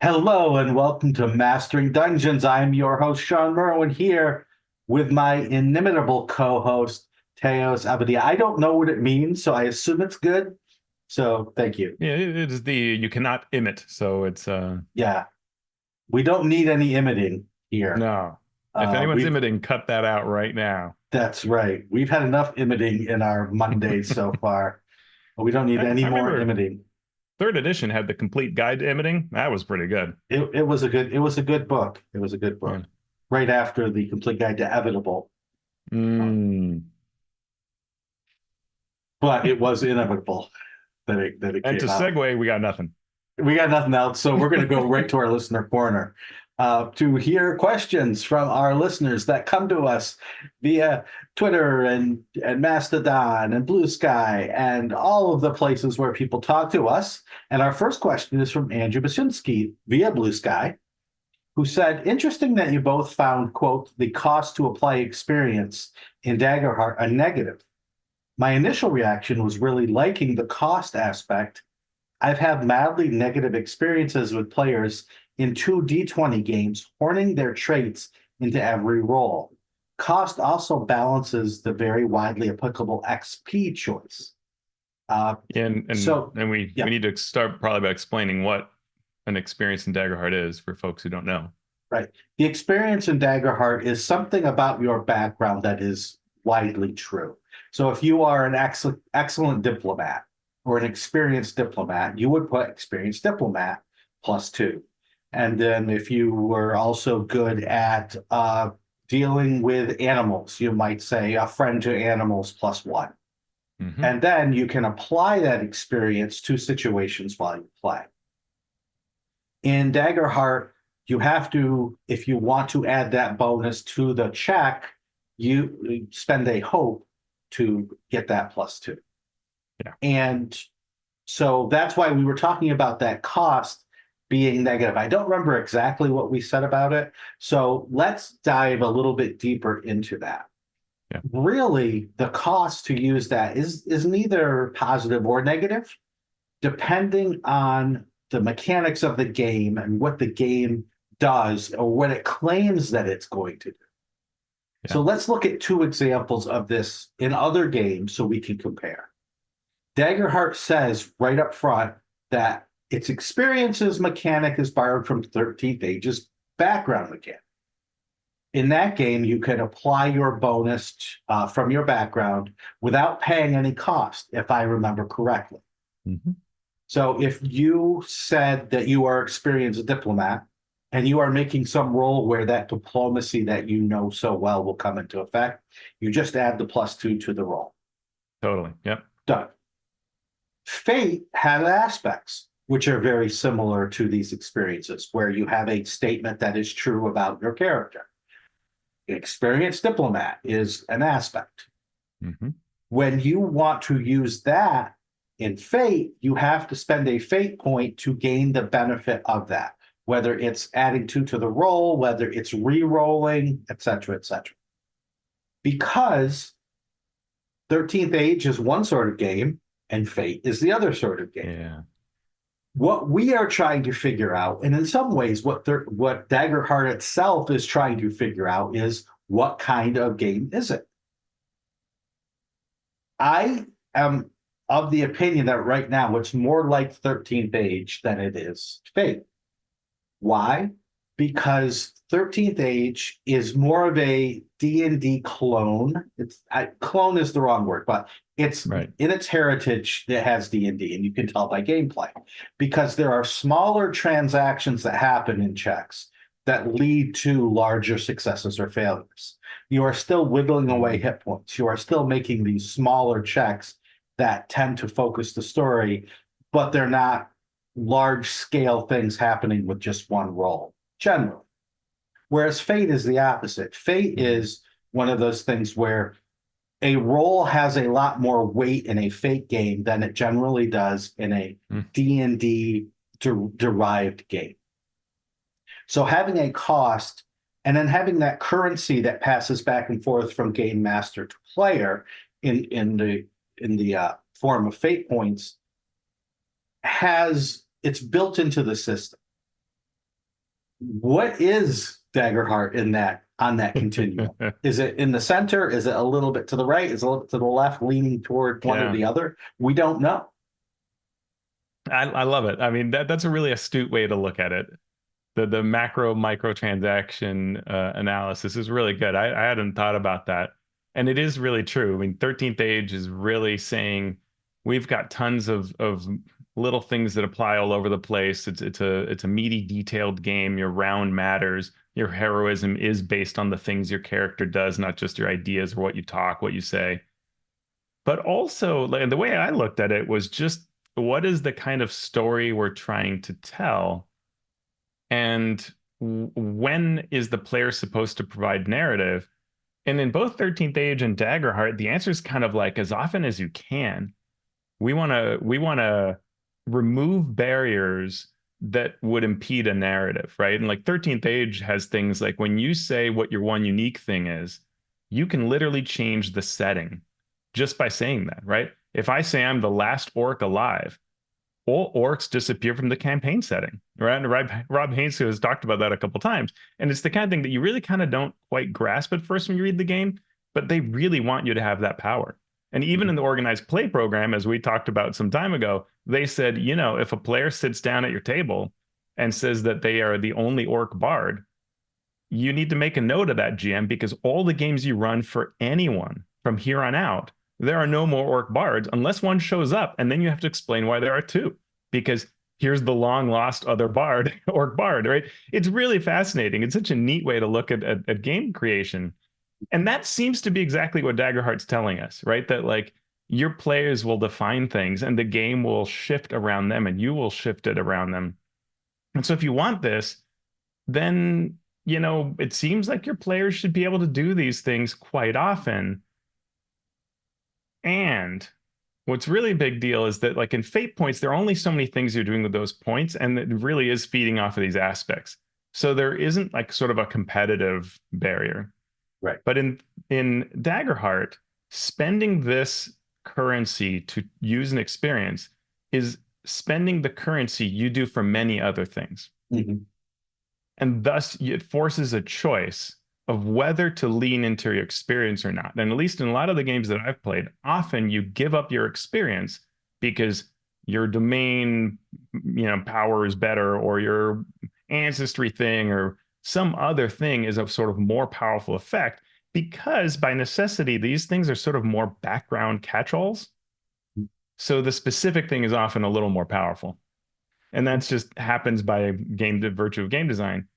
Hello and welcome to Mastering Dungeons. I'm your host, Shawn Merwin, here with my inimitable co-host, Teos. I don't know what it means, so I assume it's good. So thank you. Yeah, it is you cannot emit, so it's Yeah, we don't need any imitating here. no. If anyone's We've emitting, cut that out right now. That's right. We've had enough imitating in our Mondays so far. We don't need any I more remember imitating. third edition had the complete guide to emitting. That was pretty good. It was a good book. It was a good Yeah. book. Right after the Complete Guide to Evitable. Mm. But it was inevitable that it And to came out. segue, we got nothing. We got nothing else, so we're going to go right to our listener corner to hear questions from our listeners that come to us via Twitter and Mastodon and Blue Sky and all of the places where people talk to us. And our first question is from Andrew Basinski via Blue Sky, who said, interesting that you both found, quote, the cost to apply experience in Daggerheart a negative. My initial reaction was really liking the cost aspect. I've had madly negative experiences with players in 2d20 games, horning their traits into every roll. Cost also balances the very widely applicable XP choice. And So, we yeah, need to start probably by explaining what an experience in Daggerheart is for folks who don't know. right. The experience in Daggerheart is something about your background that is widely true. So if you are an excellent diplomat or an experienced diplomat, you would put experienced diplomat +2. And then if you were also good at dealing with animals, you might say a friend to animals +1. Mm-hmm. And then you can apply that experience to situations while you play. In Daggerheart, you have to, if you want to add that bonus to the check, you spend a hope to get that +2. Yeah. And so that's why we were talking about that cost being negative. I don't remember exactly what we said about it. So let's dive a little bit deeper into that. Yeah. Really, the cost to use that is neither positive or negative, depending on the mechanics of the game and what the game does or what it claims that it's going to do. Yeah. So let's look at two examples of this in other games so we can compare. Daggerheart says right up front that its experiences mechanic is borrowed from 13th Age's background mechanic. In that game, you can apply your bonus from your background without paying any cost, if I remember correctly. Mm-hmm. So if you said that you are experienced diplomat and you are making some role where that diplomacy that you know so well will come into effect, you just add the +2 to the roll. Totally. Yep. Done. Fate has aspects which are very similar to these experiences, where you have a statement that is true about your character. Experienced diplomat is an aspect. Mm-hmm. When you want to use that in Fate, you have to spend a Fate point to gain the benefit of that, whether it's adding 2 to the roll, whether it's re-rolling, etc., etc. Because 13th Age is one sort of game, and Fate is the other sort of game. Yeah. What we are trying to figure out, and in some ways what Daggerheart itself is trying to figure out, is what kind of game is it? I am of the opinion that right now it's more like 13th Age than it is Fate. Why? Because 13th Age is more of a D&D clone. Clone is the wrong word, but it's right. In its heritage that has D&D, and you can tell by gameplay, because there are smaller transactions that happen in checks that lead to larger successes or failures. You are still whittling away hit points. You are still making these smaller checks that tend to focus the story, but they're not large scale things happening with just one roll, generally. Whereas Fate is the opposite. Fate is one of those things where a roll has a lot more weight in a Fate game than it generally does in a D&D derived game. So having a cost and then having that currency that passes back and forth from game master to player in the form of Fate points it's built into the system. what is Daggerheart in that on that continuum? Is it in the center? Is it a little bit to the right? Is it a little bit to the left, leaning toward one or Yeah. the other? We don't know. I love it. I mean, that's a really astute way to look at it. The macro micro transaction analysis is really good. I hadn't thought about that. And it is really true. I mean, 13th Age is really saying we've got tons of little things that apply all over the place. It's a meaty, detailed game. Your round matters. Your heroism is based on the things your character does, not just your ideas or what you talk, what you say. But also, like, the way I looked at it was just what is the kind of story we're trying to tell? And when is the player supposed to provide narrative? And in both 13th Age and Daggerheart, the answer is kind of like as often as you can. We want to remove barriers that would impede a narrative, right? And like 13th Age has things like when you say what your one unique thing is, you can literally change the setting just by saying that, right? If I say I'm the last orc alive, all orcs disappear from the campaign setting, right? And Rob Haynes has talked about that a couple times. And it's the kind of thing that you really kind of don't quite grasp at first when you read the game, but they really want you to have that power. And even in the organized play program, as we talked about some time ago, they said, you know, if a player sits down at your table and says that they are the only orc bard, you need to make a note of that, GM, because all the games you run for anyone from here on out, there are no more orc bards unless one shows up, and then you have to explain why there are two, because here's the long lost other bard, orc bard, right? It's really fascinating. It's such a neat way to look at game creation. And that seems to be exactly what Daggerheart's telling us, right? That like your players will define things and the game will shift around them and you will shift it around them. And so if you want this, then you know it seems like your players should be able to do these things quite often. And what's really a big deal is that like in fate points, there are only so many things you're doing with those points, and it really is feeding off of these aspects. So there isn't like sort of a competitive barrier. Right. But in Daggerheart, spending this currency to use an experience is spending the currency you do for many other things. Mm-hmm. And thus it forces a choice of whether to lean into your experience or not. And at least in a lot of the games that I've played, often you give up your experience because your domain, power is better, or your ancestry thing or some other thing is a sort of more powerful effect, because by necessity, these things are sort of more background catch-alls. So the specific thing is often a little more powerful. And that's just happens by virtue of game design.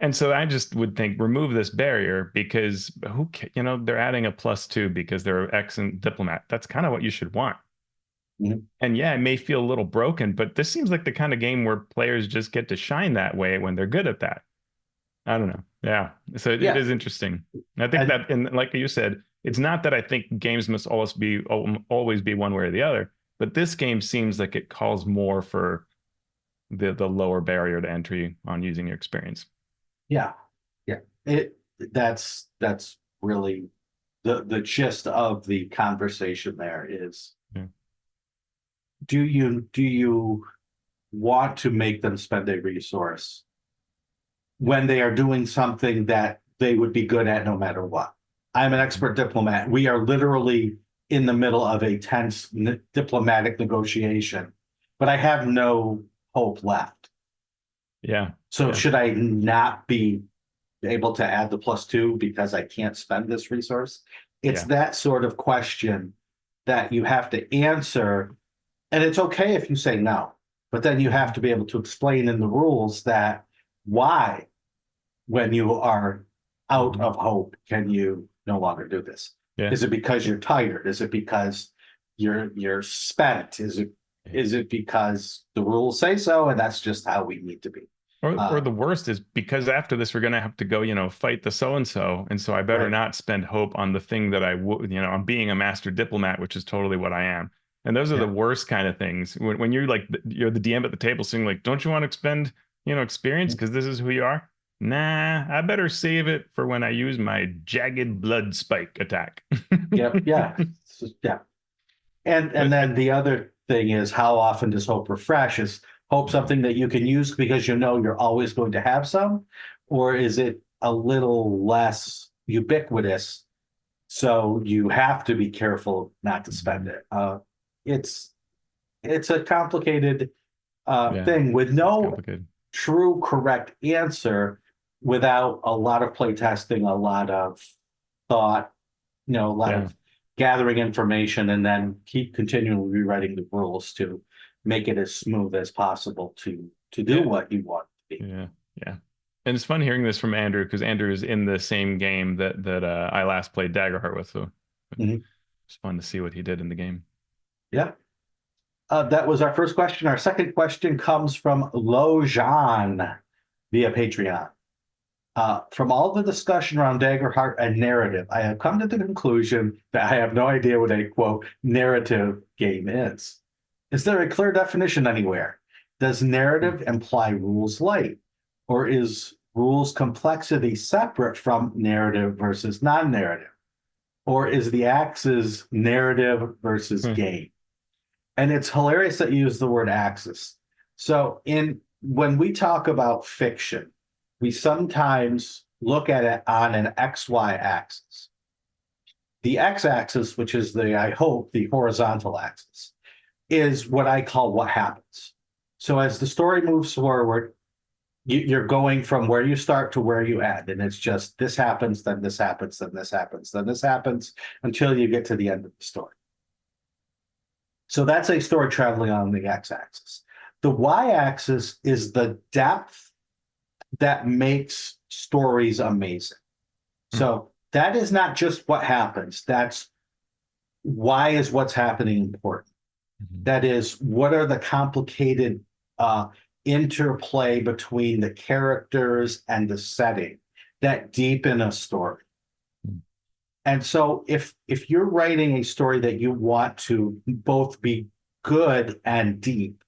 And so I just would think remove this barrier, because they're adding a +2 because they're excellent diplomat. That's kind of what you should want. Mm-hmm. And yeah, it may feel a little broken, but this seems like the kind of game where players just get to shine that way when they're good at that. I don't know. Yeah. So it is interesting. I think that, and like you said, it's not that I think games must always be one way or the other, but this game seems like it calls more for the lower barrier to entry on using your experience. Yeah. That's really the gist of the conversation there is, do you want to make them spend a resource when they are doing something that they would be good at no matter what? I'm an expert diplomat. We are literally in the middle of a tense diplomatic negotiation, but I have no hope left. Yeah. So should I not be able to add the +2 because I can't spend this resource? It's that sort of question that you have to answer. And it's okay if you say no, but then you have to be able to explain in the rules that why, when you are out of hope, can you no longer do this? Yeah. Is it because you're tired? Is it because you're spent? Is it because the rules say so and that's just how we need to be? Or the worst is because after this, we're going to have to go, fight the so-and-so. And so I better not spend hope on the thing that I would, I'm being a master diplomat, which is totally what I am. And those are the worst kind of things. When you're like, you're the DM at the table saying like, don't you want to expend, experience because this is who you are? Nah, I better save it for when I use my jagged blood spike attack. Yeah. And then the other thing is, how often does hope refresh? Is hope something that you can use because you know you're always going to have some? Or is it a little less ubiquitous, so you have to be careful not to spend it? It's a complicated Yeah, thing with it's no complicated. true correct answer, without a lot of playtesting, a lot of thought, a lot Yeah, of gathering information, and then keep continually rewriting the rules to make it as smooth as possible to do yeah, what you want to be. yeah, yeah. And it's fun hearing this from Andrew because Andrew is in the same game that I last played Daggerheart with. So Mhm. it's fun to see what he did in the game. Yeah. That was our first question. Our second question comes from Lojan via Patreon. From all the discussion around Daggerheart and narrative, I have come to the conclusion that I have no idea what a quote narrative game is. Is there a clear definition anywhere? Does narrative imply rules light, or is rules complexity separate from narrative versus non-narrative? Or is the axis narrative versus Hmm. game? And it's hilarious that you use the word axis. So when we talk about fiction, we sometimes look at it on an XY axis. The X axis, which is I hope, the horizontal axis, is what I call what happens. So as the story moves forward, you're going from where you start to where you end. And it's just this happens, then this happens, then this happens, then this happens, until you get to the end of the story. So that's a story traveling on the x-axis. The y-axis is the depth that makes stories amazing. So that is not just what happens. That's why is what's happening important. Mhm. That is, what are the complicated interplay between the characters and the setting that deepen a story. And so if you're writing a story that you want to both be good and deep,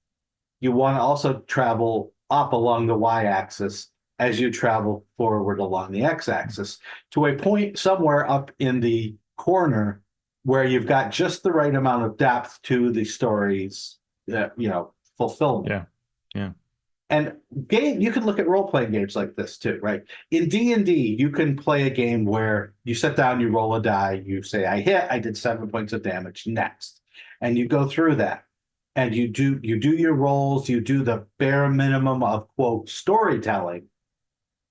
you want to also travel up along the y-axis as you travel forward along the x-axis to a point somewhere up in the corner where you've got just the right amount of depth to the story's fulfillment. Yeah, yeah. And you can look at role-playing games like this too, right? In D&D, you can play a game where you sit down, you roll a die, you say, I hit, I did 7 points of damage, next. And you go through that. And you do your rolls, you do the bare minimum of, quote, storytelling,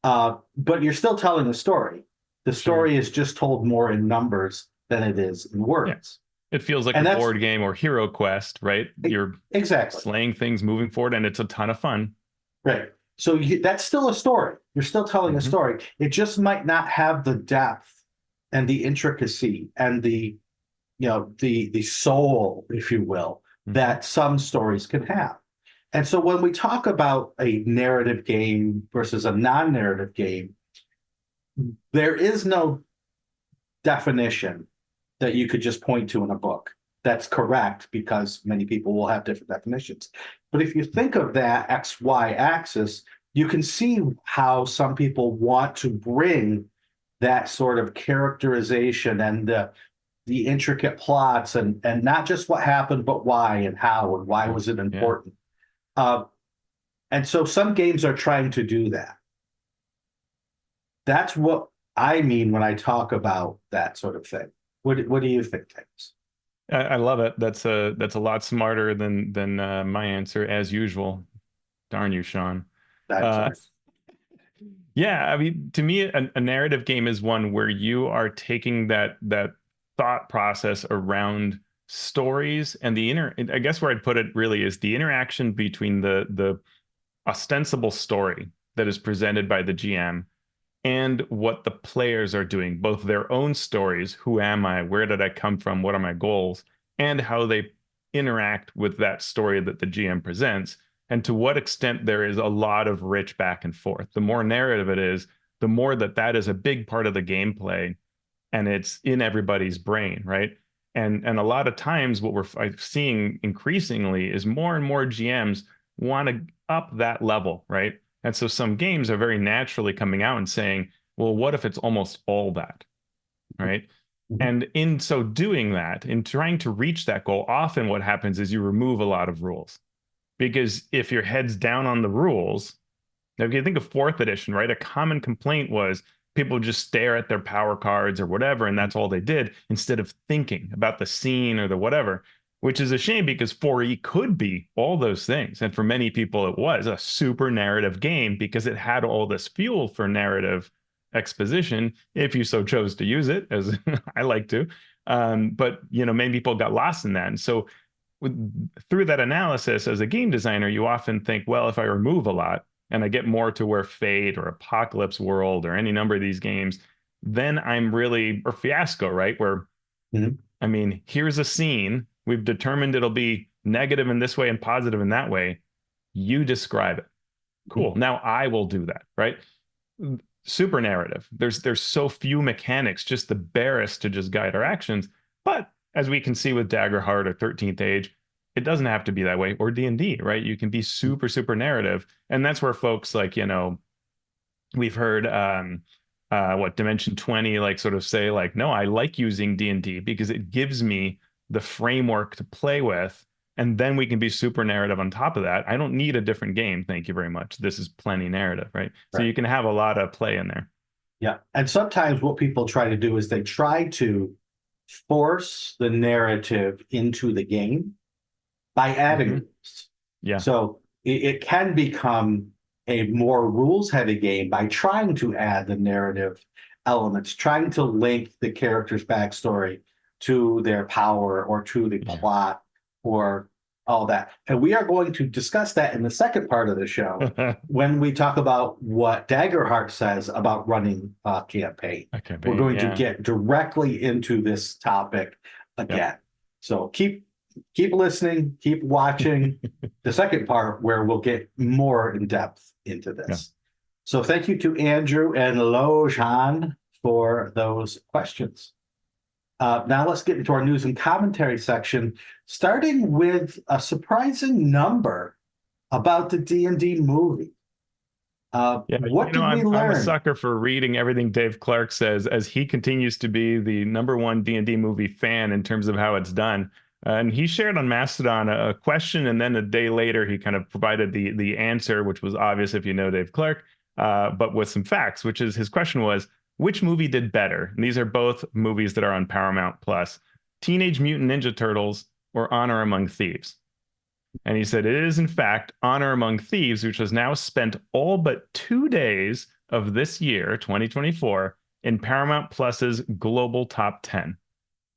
but you're still telling a story. The Sure. story is just told more in numbers than it is in Yeah. words. It feels like And a that's board game or Hero Quest, right? You're exactly. slaying things, moving forward, and it's a ton of fun. Right. So that's still a story. You're still telling a story. It just might not have the depth and the intricacy and the soul, if you will, that some stories can have. And so when we talk about a narrative game versus a non-narrative game, there is no definition that you could just point to in a book that's correct, because many people will have different definitions. But if you think of that XY axis, you can see how some people want to bring that sort of characterization and the intricate plots, and not just what happened, but why and how and why was it Yeah. important. And so some games are trying to do that. That's what I mean when I talk about that sort of thing. What do you think, James? I love it. That's a lot smarter than my answer as usual. Darn you, Shawn. That's Uh, yeah, I mean, to me, a narrative game is one where you are taking that thought process around stories and I guess where I'd put it really is the interaction between the ostensible story that is presented by the GM and what the players are doing, both their own stories, who am I, where did I come from, what are my goals, and how they interact with that story that the GM presents, and to what extent there is a lot of rich back and forth. The more narrative it is, the more that is a big part of the gameplay, and it's in everybody's brain, right? And a lot of times what we're seeing increasingly is more and more GMs want to up that level, right? And so some games are very naturally coming out and saying, well, what if it's almost all that, right? And in doing that, in trying to reach that goal, often what happens is you remove a lot of rules. because if your head's down on the rules, now if you think of fourth edition, right, a common complaint was people would just stare at their power cards or whatever, and that's all they did instead of thinking about the scene or the whatever, which is a shame because 4E could be all those things. And for many people, it was a super narrative game because it had all this fuel for narrative exposition, if you so chose to use it, as I like to. But, you know, many people got lost in that. And so through that analysis as a game designer, you often think, well, if I remove a lot and I get more to where Fate or Apocalypse World or any number of these games, then I'm really, or Fiasco, right? Where, I mean, here's a scene. We've determined it'll be negative in this way and positive in that way. You describe it. Cool. Now I will do that, right? Super narrative. There's so few mechanics, just the barest to just guide our actions. But as we can see with Daggerheart or 13th Age, it doesn't have to be that way, or D&D, right? You can be super, super narrative. And that's where folks like, you know, we've heard what Dimension 20 like sort of say like, no, I like using D&D because it gives me the framework to play with, and then we can be super narrative on top of that. I don't need a different game. Thank you very much. This is plenty narrative, right? So you can have a lot of play in there. Yeah. And sometimes what people try to do is they try to force the narrative into the game by adding rules. Yeah. So it can become a more rules-heavy game by trying to add the narrative elements, trying to link the character's backstory to their power or to the plot or all that. And we are going to discuss that in the second part of the show when we talk about what Daggerheart says about running a campaign. We're going to get directly into this topic again. So keep listening, keep watching the second part where we'll get more in depth into this. So thank you to Andrew and Shawn for those questions. Now let's get into our news and commentary section, starting with a surprising number about the D&D movie. What did we learn? I'm a sucker for reading everything Dave Clark says, as he continues to be the #1 D&D movie fan in terms of how it's done. And he shared on Mastodon a question, and then a day later he kind of provided the answer, which was obvious if you know Dave Clark, but with some facts, which is his question was, which movie did better? And these are both movies that are on Paramount Plus: Teenage Mutant Ninja Turtles or Honor Among Thieves. And he said it is, in fact, Honor Among Thieves, which has now spent all but 2 days of this year, 2024, in Paramount Plus's global top 10.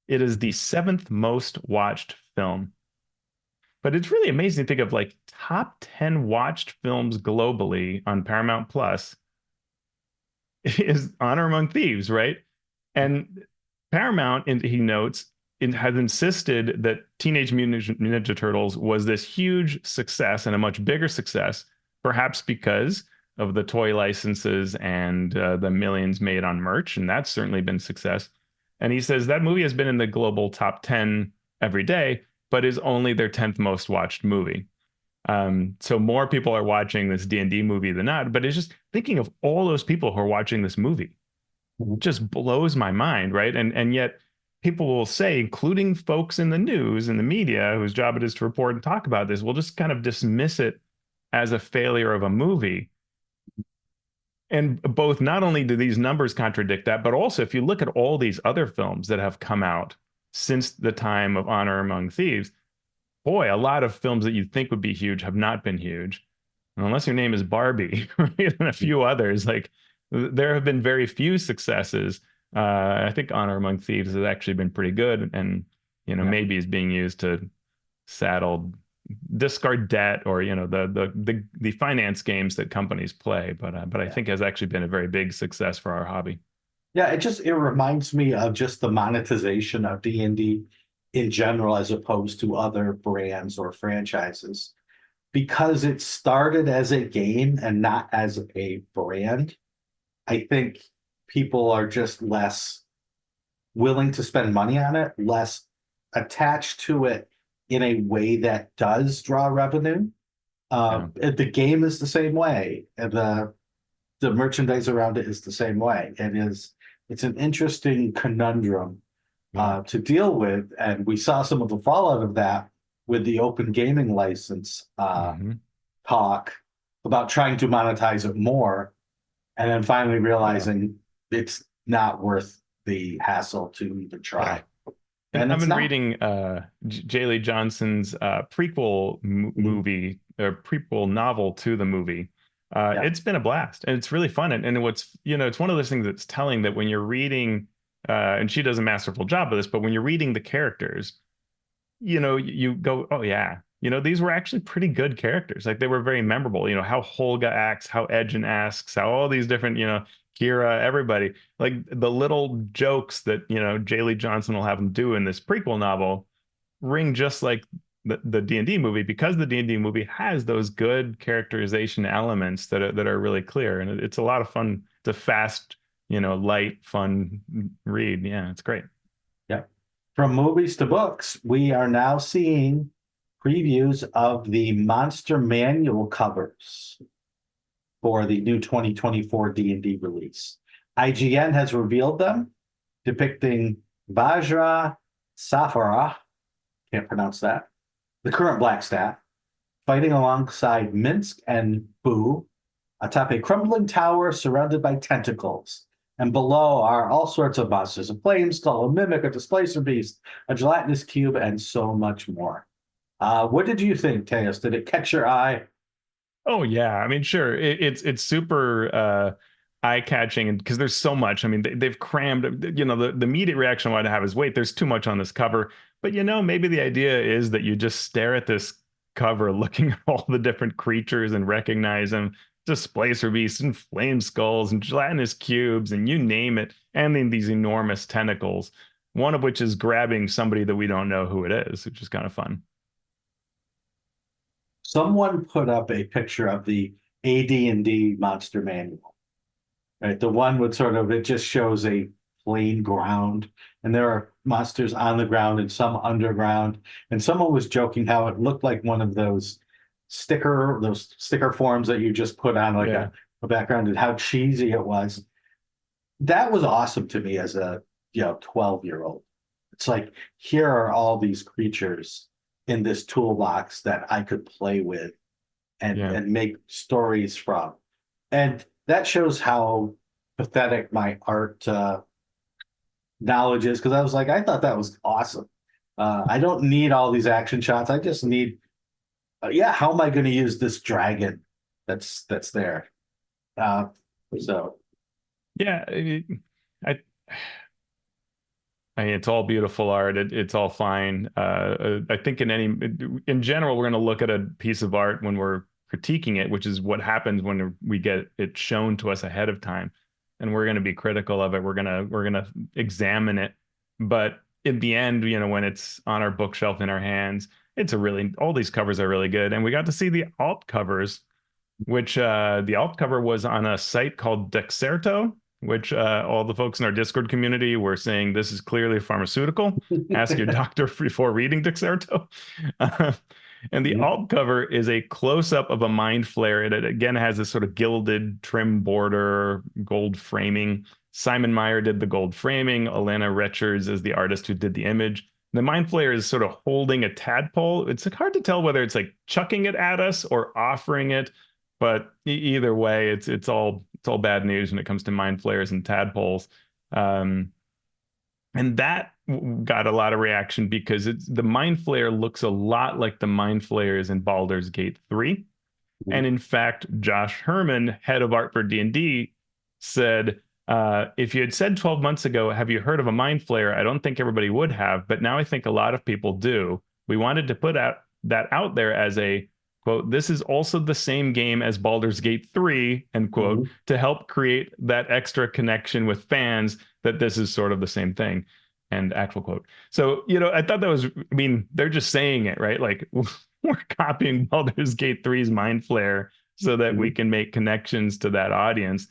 It is the 7th most watched film. But it's really amazing to think of like top 10 watched films globally on Paramount Plus is Honor Among Thieves, right? And Paramount, he notes, has insisted that Teenage Mutant Ninja Turtles was this huge success and a much bigger success, perhaps because of the toy licenses and the millions made on merch, and that's certainly been success. And he says that movie has been in the global top 10 every day, but is only their 10th most watched movie. So more people are watching this D&D movie than not, but it's just thinking of all those people who are watching this movie just blows my mind, right? And yet people will say, including folks in the news and the media whose job it is to report and talk about this, will just kind of dismiss it as a failure of a movie. And both, not only do these numbers contradict that, but also if you look at all these other films that have come out since the time of Honor Among Thieves, boy, a lot of films that you'd think would be huge have not been huge. And unless your name is Barbie, right? And a few others, like there have been very few successes. I think Honor Among Thieves has actually been pretty good, and maybe is being used to discard debt, or the finance games that companies play. But I think has actually been a very big success for our hobby. Yeah, it reminds me of just the monetization of D&D in general, as opposed to other brands or franchises, because it started as a game and not as a brand. I think people are just less willing to spend money on it, less attached to it in a way that does draw revenue. The game is the same way, and the merchandise around it is the same way. It's an interesting conundrum to deal with, and we saw some of the fallout of that with the open gaming license Mhm. talk about trying to monetize it more, and then finally realizing it's not worth the hassle to even try. And And I've it's been not. reading J. Lee Johnson's prequel movie or prequel novel to the movie. Yeah. It's been a blast and it's really fun. And what's, it's one of those things that's telling that when you're reading, and she does a masterful job of this, but when you're reading the characters, you go, oh yeah, these were actually pretty good characters. Like they were very memorable. How Holga acts, how Edgen asks, how all these different, Kira, everybody, like the little jokes that J. Lee Johnson will have them do in this prequel novel ring just like the D&D movie, because the D&D movie has those good characterization elements that are really clear, and it's a lot of fun. It's a fast, light, fun read. Yeah, it's great. Yeah. From movies to books, we are now seeing previews of the monster manual covers for the new 2024 D&D release. IGN has revealed them, depicting Vajra Safara, can't pronounce that, the current Blackstaff, fighting alongside Minsk and Boo atop a crumbling tower surrounded by tentacles. And below are all sorts of monsters: a flame skull, a mimic, a displacer beast, a gelatinous cube, and so much more. What did you think, Teos? Did it catch your eye? Oh yeah, I mean, sure, it's super eye-catching, and because there's so much. I mean, they've crammed. The immediate reaction I want to have is, wait, there's too much on this cover. But maybe the idea is that you just stare at this cover, looking at all the different creatures and recognize them: displacer beasts and flame skulls and gelatinous cubes and you name it, and then these enormous tentacles. One of which is grabbing somebody that we don't know who it is, which is kind of fun. Someone put up a picture of the AD&D monster manual, right? The one with sort of, it just shows a plain ground, and there are monsters on the ground and some underground. And someone was joking how it looked like one of those sticker forms that you just put on like Yeah. a background, and how cheesy it was. That was awesome to me as a 12-year-old. It's like, here are all these creatures in this toolbox that I could play with Yeah. and make stories from. And that shows how pathetic my art knowledge is, because I was like, I thought that was awesome. I don't need all these action shots. I just need, how am I going to use this dragon that's there? So Yeah. I I mean, it's all beautiful art. It's all fine. I think in general, we're going to look at a piece of art when we're critiquing it, which is what happens when we get it shown to us ahead of time, and we're going to be critical of it. We're gonna examine it, but in the end, when it's on our bookshelf in our hands, all these covers are really good, and we got to see the alt covers, which the alt cover was on a site called Dexerto, which all the folks in our Discord community were saying this is clearly pharmaceutical. Ask your doctor before reading Dexerto. Uh, and the alt cover is a close-up of a mind flare. It again has this sort of gilded trim border, gold framing. Simon Meyer did the gold framing. Alana Richards is the artist who did the image. The mind flare is sort of holding a tadpole. It's hard to tell whether it's like chucking it at us or offering it, but either way, it's all bad news when it comes to mind flayers and tadpoles. Um, and that got a lot of reaction because the mind flayer looks a lot like the mind flayers in Baldur's Gate 3. And in fact, Josh Herman, head of art for D&D, said, if you had said 12 months ago, have you heard of a mind flayer? I don't think everybody would have, but now I think a lot of people do. We wanted to put that out there as a quote, this is also the same game as Baldur's Gate 3, end quote, to help create that extra connection with fans that this is sort of the same thing, and actual quote. So, I thought that was, I mean, they're just saying it, right? Like, we're copying Baldur's Gate 3's Mind Flare so that we can make connections to that audience,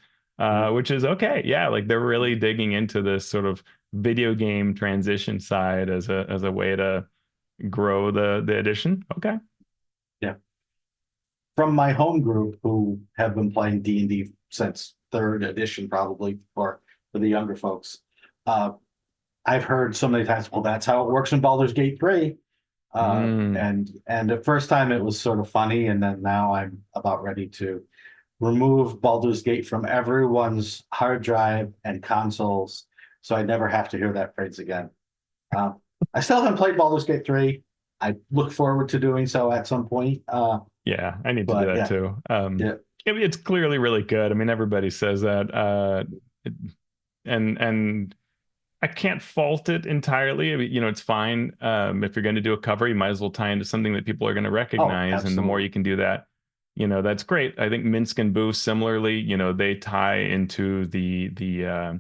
which is okay. Yeah, like they're really digging into this sort of video game transition side as a way to grow the edition. Okay. Yeah. From my home group, who have been playing D&D since third edition, probably for the younger folks, I've heard so many times, well, that's how it works in Baldur's Gate 3. And the first time it was sort of funny, and then now I'm about ready to remove Baldur's Gate from everyone's hard drive and consoles, so I never have to hear that phrase again. I still haven't played Baldur's Gate 3. I look forward to doing so at some point. Yeah, I need to do that too. Yeah. It's clearly really good. I mean, everybody says that. And I can't fault it entirely. I mean, you know, it's fine. If you're going to do a cover, you might as well tie into something that people are going to recognize. And the more you can do that, you know, that's great. I think Minsk and Boo similarly, you know, they tie into the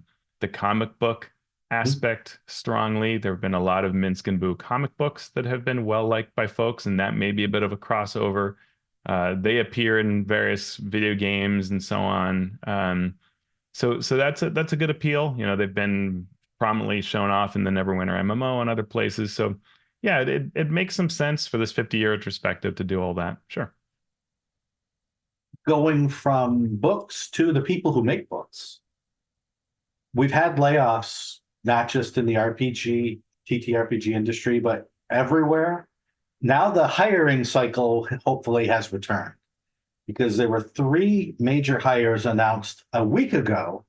comic book aspect strongly. There have been a lot of Minsk and Boo comic books that have been well liked by folks, and that may be a bit of a crossover. They appear in various video games and so on. So that's a good appeal. You know, they've been prominently shown off in the Neverwinter MMO and other places. So yeah, it makes some sense for this 50-year retrospective to do all that. Sure. Going from books to the people who make books. We've had layoffs, not just in the RPG, TTRPG industry, but everywhere. Now the hiring cycle hopefully has returned, because there were 3 major hires announced a week ago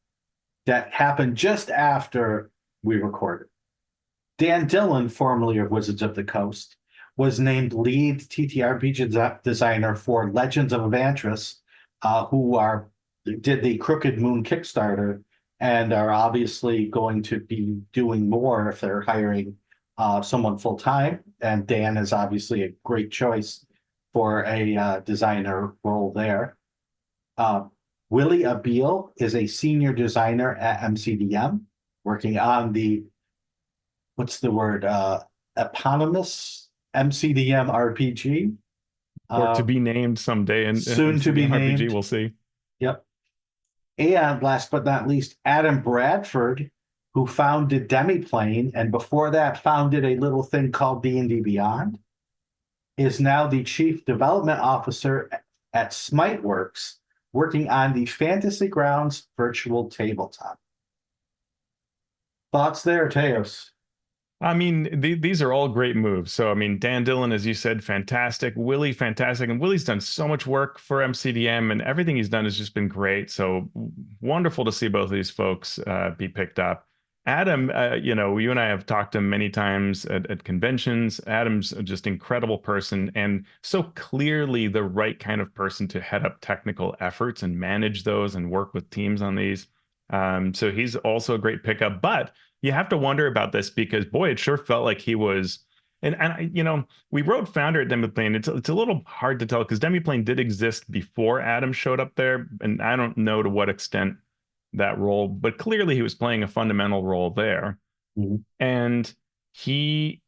that happened just after we recorded. Dan Dillon, formerly of Wizards of the Coast, was named lead TTRPG designer for Legends of Avantis, who did the Crooked Moon Kickstarter and are obviously going to be doing more if they're hiring someone full-time. And Dan is obviously a great choice for a designer role there. Willie Abil is a senior designer at MCDM, working on the, eponymous MCDM RPG. Or to be named someday, and soon to be RPG, named. we'll see. Yep. And last but not least, Adam Bradford, who founded Demiplane, and before that founded a little thing called D&D Beyond, is now the chief development officer at Smiteworks, working on the Fantasy Grounds virtual tabletop. Thoughts there, Teos? I mean, these are all great moves. So, I mean, Dan Dillon, as you said, fantastic. Willie, fantastic. And Willie's done so much work for MCDM, and everything he's done has just been great. So wonderful to see both of these folks be picked up. Adam, you know, you and I have talked to him many times at conventions. Adam's just incredible person, and so clearly the right kind of person to head up technical efforts and manage those and work with teams on these. So he's also a great pickup, but you have to wonder about this because, boy, it sure felt like he was, and you know, we wrote founder at Demiplane. It's a little hard to tell because Demiplane did exist before Adam showed up there, and I don't know to what extent that role, but clearly he was playing a fundamental role there. Mm-hmm. And he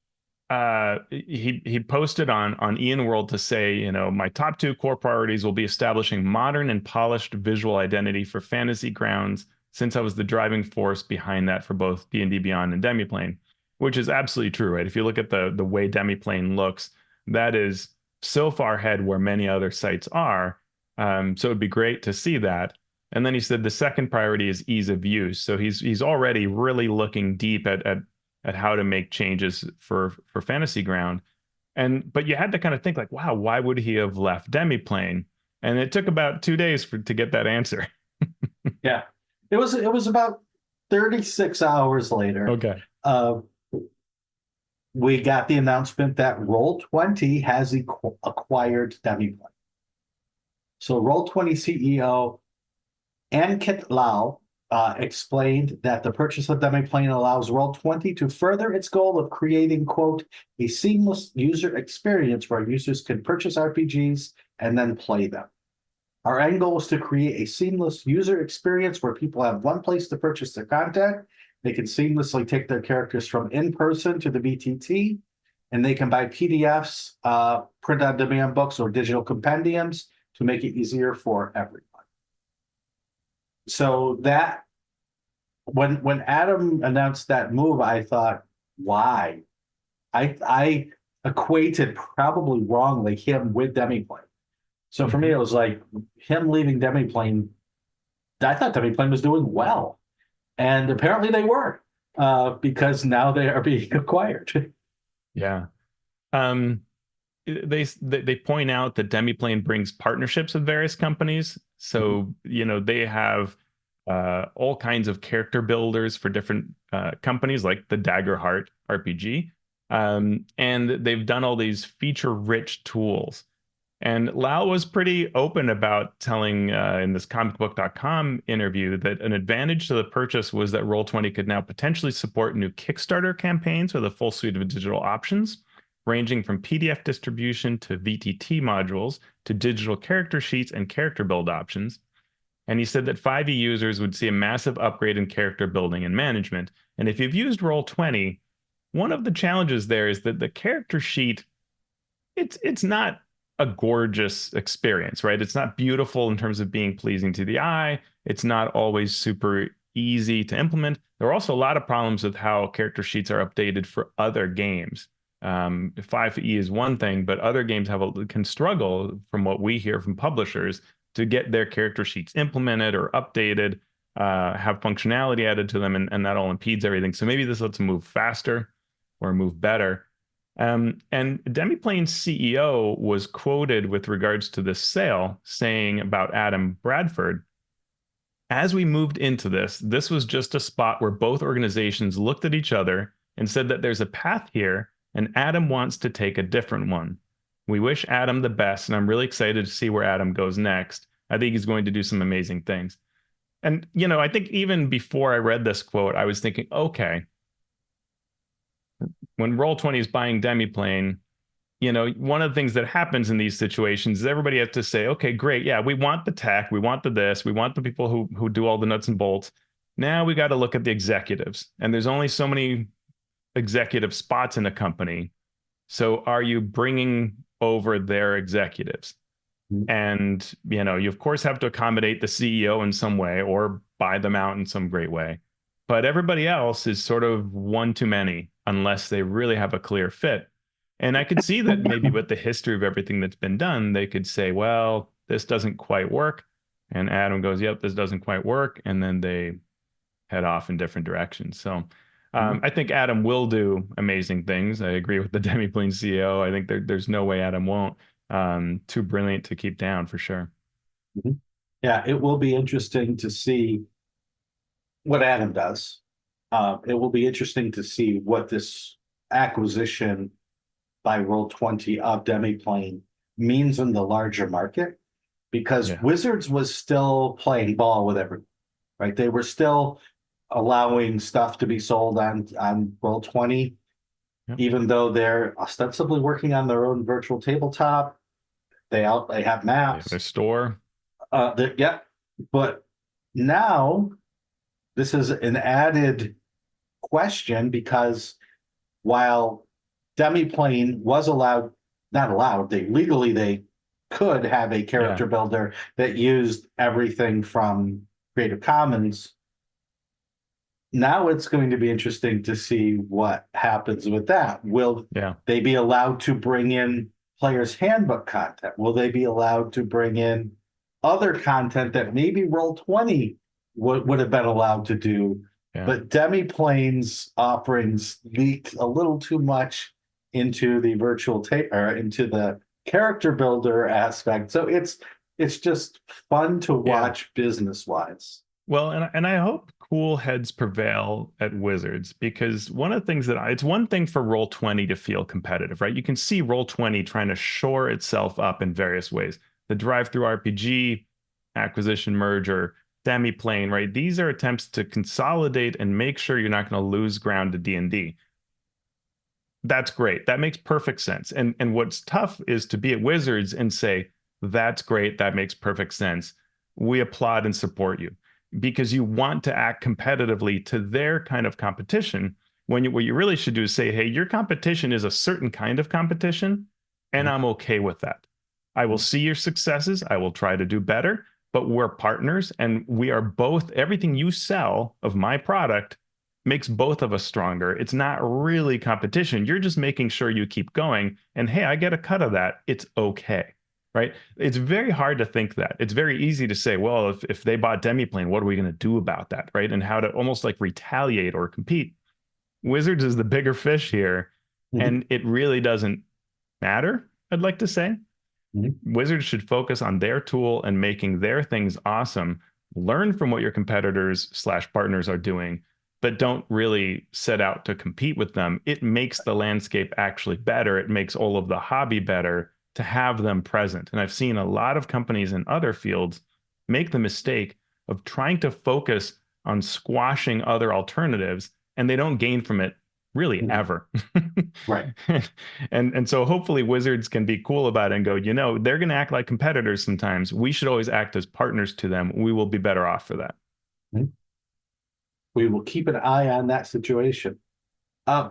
posted on Ian World to say, you know, my top 2 core priorities will be establishing modern and polished visual identity for Fantasy Grounds, since I was the driving force behind that for both D&D Beyond and Demiplane, which is absolutely true, right? If you look at the way Demiplane looks, that is so far ahead where many other sites are. So it'd be great to see that. And then he said the second priority is ease of use. So he's already really looking deep at how to make changes for Fantasy Ground. But you had to kind of think like, wow, why would he have left Demiplane? And it took about 2 days to get that answer. Yeah. It was about 36 hours later. Okay. We got the announcement that Roll20 has acquired Demiplane. So Roll20 CEO Ankit Lal explained that the purchase of Demiplane allows Roll20 to further its goal of creating, quote, a seamless user experience where users can purchase RPGs and then play them. Our end goal is to create a seamless user experience where people have one place to purchase their content. They can seamlessly take their characters from in-person to the VTT, and they can buy PDFs, print-on-demand books, or digital compendiums to make it easier for everyone. So that, when Adam announced that move, I thought, why? I equated, probably wrongly, him with Demiplane. So for me, it was like him leaving Demiplane. I thought Demiplane was doing well, and apparently they were, because now they are being acquired. Yeah. Um, they point out that Demiplane brings partnerships with various companies. So, they have all kinds of character builders for different companies like the Daggerheart RPG. And they've done all these feature-rich tools. And Lau was pretty open about telling in this comicbook.com interview that an advantage to the purchase was that Roll20 could now potentially support new Kickstarter campaigns with a full suite of digital options, ranging from PDF distribution to VTT modules to digital character sheets and character build options. And he said that 5e users would see a massive upgrade in character building and management. And if you've used Roll20, one of the challenges there is that the character sheet, it's not a gorgeous experience, right? It's not beautiful in terms of being pleasing to the eye. It's not always super easy to implement. There are also a lot of problems with how character sheets are updated for other games. 5e is one thing, but other games can struggle, from what we hear from publishers, to get their character sheets implemented or updated, have functionality added to them, and that all impedes everything. So maybe this lets them move faster or move better. And Demiplane's CEO was quoted with regards to this sale saying about Adam Bradford, as we moved into this was just a spot where both organizations looked at each other and said that there's a path here, and Adam wants to take a different one. We wish Adam the best, and I'm really excited to see where Adam goes next. I think he's going to do some amazing things. And, I think even before I read this quote, I was thinking, okay, when Roll20 is buying Demiplane, one of the things that happens in these situations is everybody has to say, okay, great. Yeah, we want the tech. We want the this. We want the people who do all the nuts and bolts. Now we got to look at the executives. And there's only so many executive spots in a company. So are you bringing over their executives? And, you of course have to accommodate the CEO in some way or buy them out in some great way. But everybody else is sort of one too many unless they really have a clear fit. And I could see that maybe with the history of everything that's been done, they could say, well, this doesn't quite work. And Adam goes, yep, this doesn't quite work. And then they head off in different directions. So I think Adam will do amazing things. I agree with the Demiplane CEO. I think there's no way Adam won't. Too brilliant to keep down for sure. Yeah, it will be interesting to see what Adam does. It will be interesting to see what this acquisition by Roll20 of Demiplane means in the larger market, because Wizards was still playing ball with everyone, right? They were still allowing stuff to be sold on Roll20, even though they're ostensibly working on their own virtual tabletop. They have maps. Their store. But now this is an added question, because while Demiplane was they could have a character builder that used everything from Creative Commons. Now it's going to be interesting to see what happens with that. Will they be allowed to bring in players' handbook content? Will they be allowed to bring in other content that maybe Roll20 would have been allowed to do? But Demiplane's offerings leaked a little too much into the virtual or into the character builder aspect. So it's just fun to watch business-wise. Well, and I hope cool heads prevail at Wizards, because one of the things it's one thing for Roll20 to feel competitive, right? You can see Roll20 trying to shore itself up in various ways. The drive-through RPG, acquisition merger, Demiplane, right? These are attempts to consolidate and make sure you're not going to lose ground to D&D. That's great. That makes perfect sense. And what's tough is to be at Wizards and say, that's great. That makes perfect sense. We applaud and support you, because you want to act competitively to their kind of competition, when what you really should do is say, hey, your competition is a certain kind of competition, and I'm okay with that. I will see your successes. I will try to do better, but we're partners, and we are both, everything you sell of my product makes both of us stronger. It's not really competition. You're just making sure you keep going, and hey, I get a cut of that. It's okay. Right? It's very hard to think that. It's very easy to say, well, if they bought Demiplane, what are we going to do about that? Right? And how to almost like retaliate or compete. Wizards is the bigger fish here, and it really doesn't matter, I'd like to say. Mhm. Wizards should focus on their tool and making their things awesome. Learn from what your competitors slash partners are doing, but don't really set out to compete with them. It makes the landscape actually better. It makes all of the hobby better to have them present. And I've seen a lot of companies in other fields make the mistake of trying to focus on squashing other alternatives, and they don't gain from it really Mhm. ever. Right. And so hopefully Wizards can be cool about it and go, they're going to act like competitors sometimes. We should always act as partners to them. We will be better off for that. Mhm. We will keep an eye on that situation. Uh,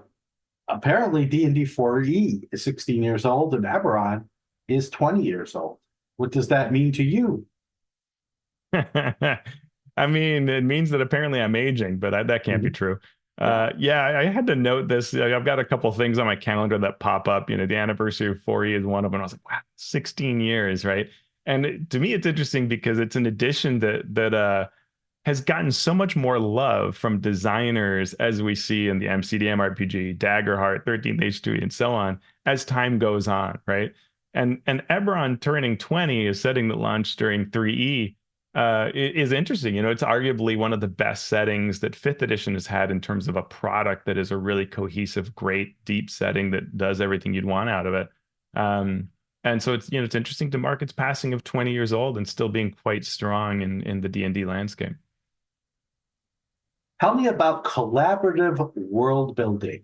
Apparently, D&D 4E is 16 years old and Eberron is 20 years old. What does that mean to you? I mean, it means that apparently I'm aging, but that can't be Mhm. true. Yeah. Yeah, I had to note this. I've got a couple things on my calendar that pop up. The anniversary of 4E is one of them. I was like, wow, 16 years, right? And to me, it's interesting because it's an addition that has gotten so much more love from designers, as we see in the MCDM RPG, Daggerheart, 13th Age2E, and so on, as time goes on, right? And Eberron turning 20, a setting that launched during 3E, is interesting. It's arguably one of the best settings that 5th edition has had in terms of a product that is a really cohesive, great, deep setting that does everything you'd want out of it. And so it's interesting to mark its passing of 20 years old and still being quite strong in the D&D landscape. Tell me about collaborative world building.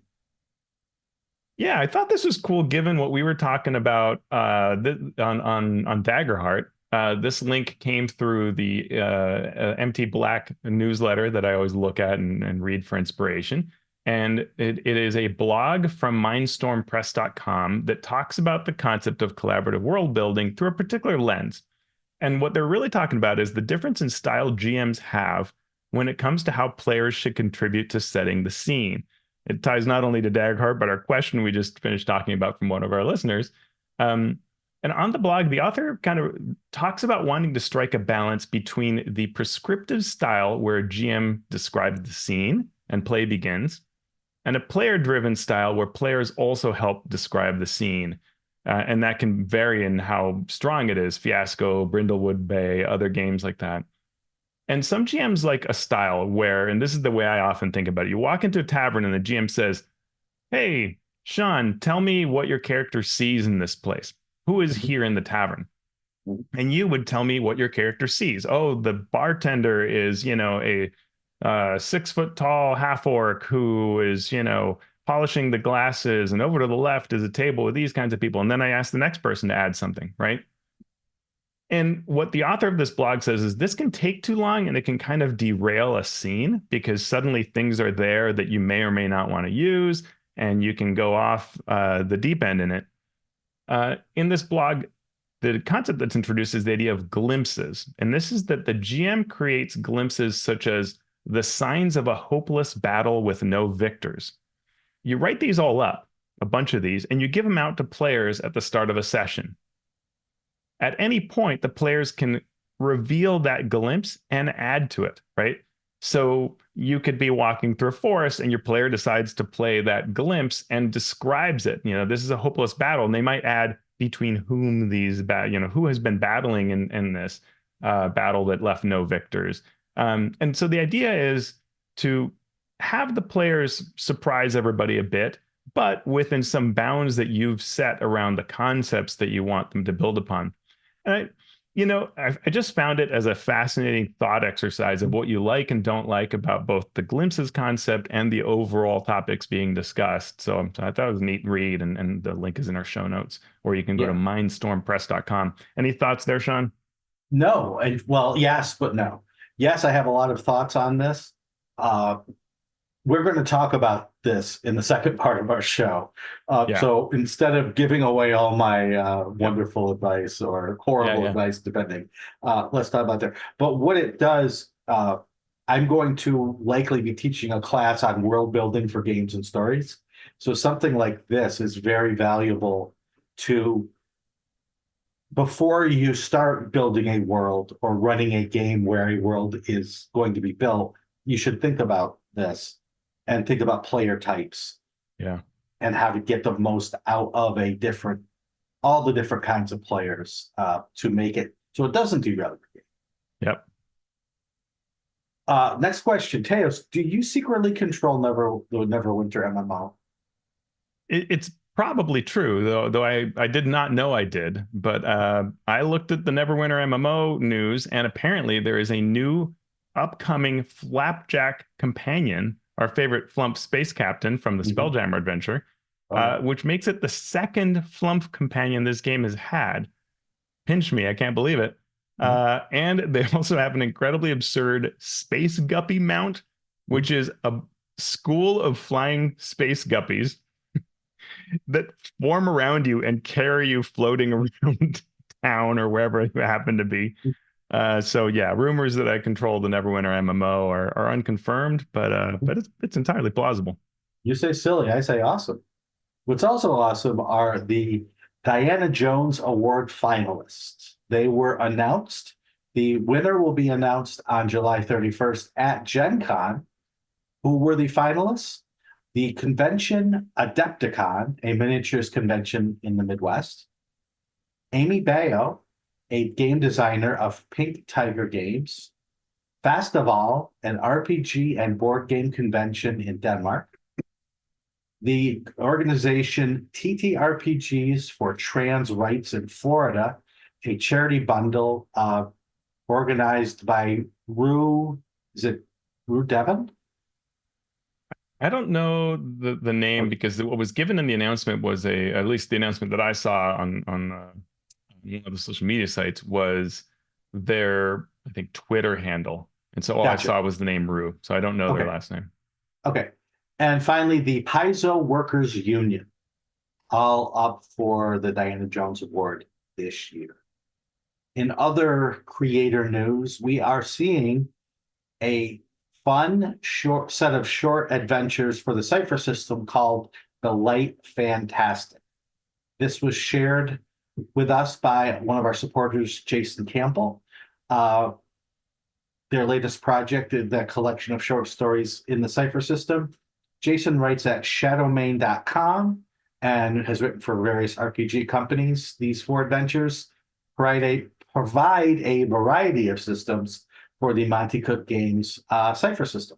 Yeah, I thought this was cool given what we were talking about on Daggerheart. This link came through the MT Black newsletter that I always look at and read for inspiration. And it is a blog from mindstormpress.com that talks about the concept of collaborative world building through a particular lens. And what they're really talking about is the difference in style GMs have when it comes to how players should contribute to setting the scene. It ties not only to Dagheart, but our question we just finished talking about from one of our listeners. Um, and on the blog, the author kind of talks about wanting to strike a balance between the prescriptive style where a GM describes the scene and play begins, and a player-driven style where players also help describe the scene. And that can vary in how strong it is. Fiasco, Brindlewood Bay, other games like that. And some GMs like a style where, and this is the way I often think about it, you walk into a tavern and the GM says, "Hey, Shawn, tell me what your character sees in this place. Who is Mhm. here in the tavern?" And you would tell me what your character sees. Oh, the bartender is, a 6 foot tall half orc who is, polishing the glasses, and over to the left is a table with these kinds of people. And then I ask the next person to add something, right? And what the author of this blog says is this can take too long and it can kind of derail a scene because suddenly things are there that you may or may not want to use, and you can go off the deep end in it. In this blog, the concept that's introduced is the idea of glimpses. And this is that the GM creates glimpses such as the signs of a hopeless battle with no victors. You write these all up, a bunch of these, and you give them out to players at the start of a session. At any point, the players can reveal that glimpse and add to it, right? So you could be walking through a forest and your player decides to play that glimpse and describes it. This is a hopeless battle. And they might add between whom who has been battling in this battle that left no victors. And so the idea is to have the players surprise everybody a bit, but within some bounds that you've set around the concepts that you want them to build upon. And I just found it as a fascinating thought exercise of what you like and don't like about both the glimpses concept and the overall topics being discussed. So I thought it was a neat read, and the link is in our show notes, or you can go to Yeah. mindstormpress.com. Any thoughts there, Shawn? No. Well, yes, but no. Yes, I have a lot of thoughts on this. Uh, we're going to talk about this in the second part of our show. Yeah. So instead of giving away all my Yep. wonderful advice or Yeah. horrible Yeah. advice, depending, let's talk about that. But what it does, I'm going to likely be teaching a class on world building for games and stories. So something like this is very valuable to, before you start building a world or running a game where a world is going to be built, you should think about this and think about player types Yeah. and how to get the most out of a different all the different kinds of players to make it so it doesn't derail your game. Yep. Next question, Teos, do you secretly control the Neverwinter MMO? It's probably true, though I did not know I did. But I looked at the Neverwinter MMO news, and apparently there is a new upcoming Flapjack companion, our favorite Flump space captain from the Spelljammer adventure, which makes it the second Flump companion this game has had. Pinch me, I can't believe it. And they also have an incredibly absurd space guppy mount, which is a school of flying space guppies that form around you and carry you floating around town or wherever you happen to be. So yeah, rumors that I control the Neverwinter MMO are unconfirmed, but it's entirely plausible. You say silly, I say awesome. What's also awesome are the Diana Jones Award finalists. They were announced. The winner will be announced on July 31st at Gen Con. Who were the finalists? The convention Adepticon, a miniatures convention in the Midwest. Amy Bayo, a game designer of Pink Tiger Games. Fastival, an RPG and board game convention in Denmark. The organization TTRPGs for Trans Rights in Florida, a charity bundle organized by Rue Devon? I don't know the name because what was given in the announcement was at least the announcement that I saw on one of the social media sites was their, I think, Twitter handle. And so all I saw was the name Rue. So I don't know their last name. Okay. And finally, the Paizo Workers Union, all up for the Diana Jones Award this year. In other creator news, we are seeing a fun short set of short adventures for the Cypher system called The Light Fantastic. This was shared with us by one of our supporters, Jason Campbell. Their latest project, the collection of short stories in the Cypher system. Jason writes at shadowmain.com and has written for various RPG companies. These 4 adventures provide a variety of systems for the Monty Cook Games Cypher system.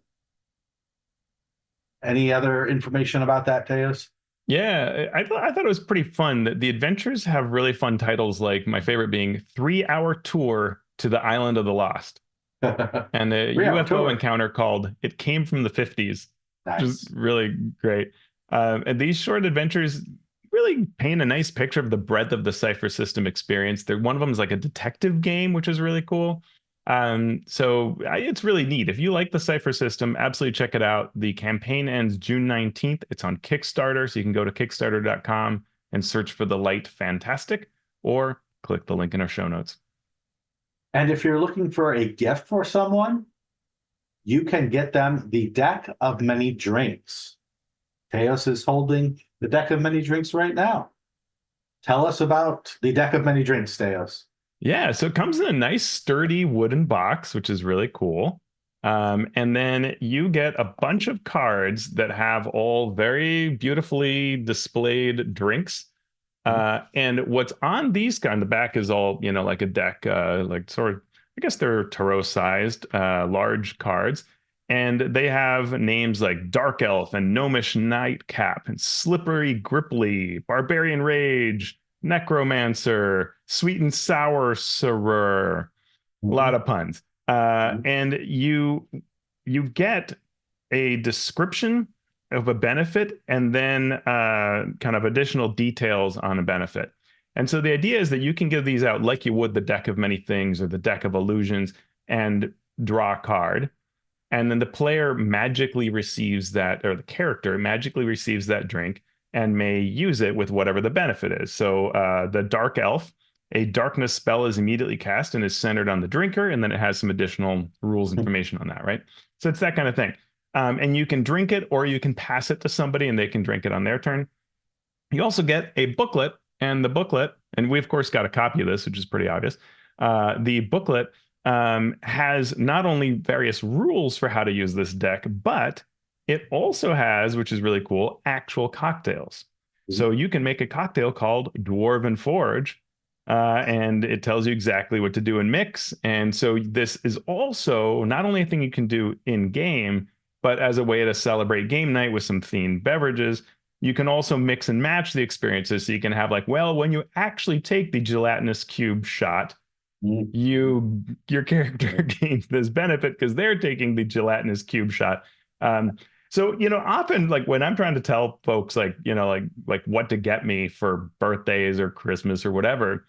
Any other information about that, Teos? Yeah, I thought it was pretty fun. The adventures have really fun titles, like my favorite being 3-Hour Tour to the Island of the Lost. And the UFO encounter called It Came from the 50s. Nice. Which is really great. And these short adventures really paint a nice picture of the breadth of the Cypher system experience. One of them is like a detective game, which is really cool. So it's really neat. If you like the Cypher system, absolutely check it out. The campaign ends June 19th. It's on Kickstarter, so you can go to kickstarter.com and search for The Light Fantastic, or click the link in our show notes. And if you're looking for a gift for someone, you can get them the Deck of Many Drinks. Teos is holding the Deck of Many Drinks right now. Tell us about the Deck of Many Drinks, Teos. Yeah, so it comes in a nice sturdy wooden box, which is really cool. And then you get a bunch of cards that have all very beautifully displayed drinks. And what's on these on the back is all, like a deck, like sort of, I guess they're tarot-sized, large cards. And they have names like Dark Elf and Gnomish Nightcap and Slippery Gripply, Barbarian Rage, Necromancer, Sweet and Sour Soror. A lot of puns. And you get a description of a benefit and then kind of additional details on a benefit. And so the idea is that you can give these out like you would the Deck of Many Things or the Deck of Illusions and draw a card. And then the player magically receives that, or the character magically receives that drink and may use it with whatever the benefit is. So the Dark Elf, a darkness spell is immediately cast and is centered on the drinker, and then it has some additional rules information on that, right? So it's that kind of thing. And you can drink it or you can pass it to somebody and they can drink it on their turn. You also get a booklet, and the booklet, and we of course got a copy of this, which is pretty obvious. The booklet has not only various rules for how to use this deck, but it also has, which is really cool, actual cocktails. So you can make a cocktail called Dwarven Forge, and it tells you exactly what to do and mix. And so this is also not only a thing you can do in game, but as a way to celebrate game night with some themed beverages. You can also mix and match the experiences. So you can have like, well, when you actually take the gelatinous cube shot, your character gains this benefit because they're taking the gelatinous cube shot. So often like when I'm trying to tell folks like like what to get me for birthdays or Christmas or whatever,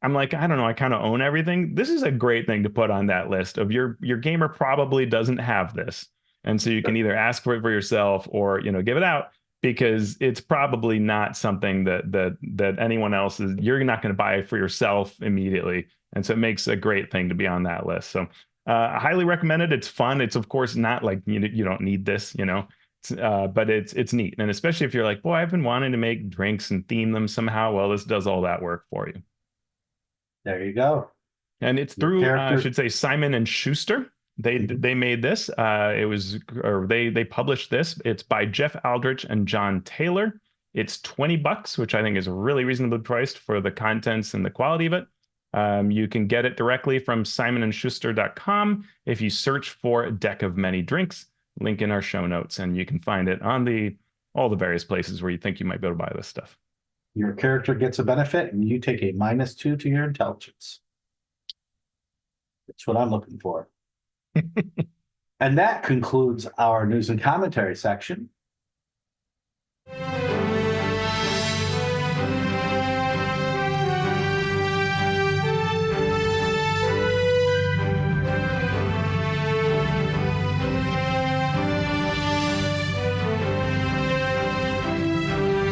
I'm like, I don't know, I kind of own everything. This is a great thing to put on that list of your gamer probably doesn't have this, and so you can either ask for it for yourself or give it out because it's probably not something that anyone else is. You're not going to buy it for yourself immediately. And so it makes a great thing to be on that list. So I highly recommend it. It's fun. It's of course not like you don't need this, but it's neat. And especially if you're like, boy, I've been wanting to make drinks and theme them somehow. Well, this does all that work for you. There you go. And it's through, I should say, Simon and Schuster. They made this. They published this. It's by Jeff Aldrich and John Taylor. It's $20, which I think is really reasonably priced for the contents and the quality of it. You can get it directly from simonandschuster.com if you search for Deck of Many Drinks. Link in our show notes, and you can find it on all the various places where you think you might be able to buy this stuff. Your character gets a benefit, and you take a -2 to your intelligence. That's what I'm looking for. And that concludes our news and commentary section.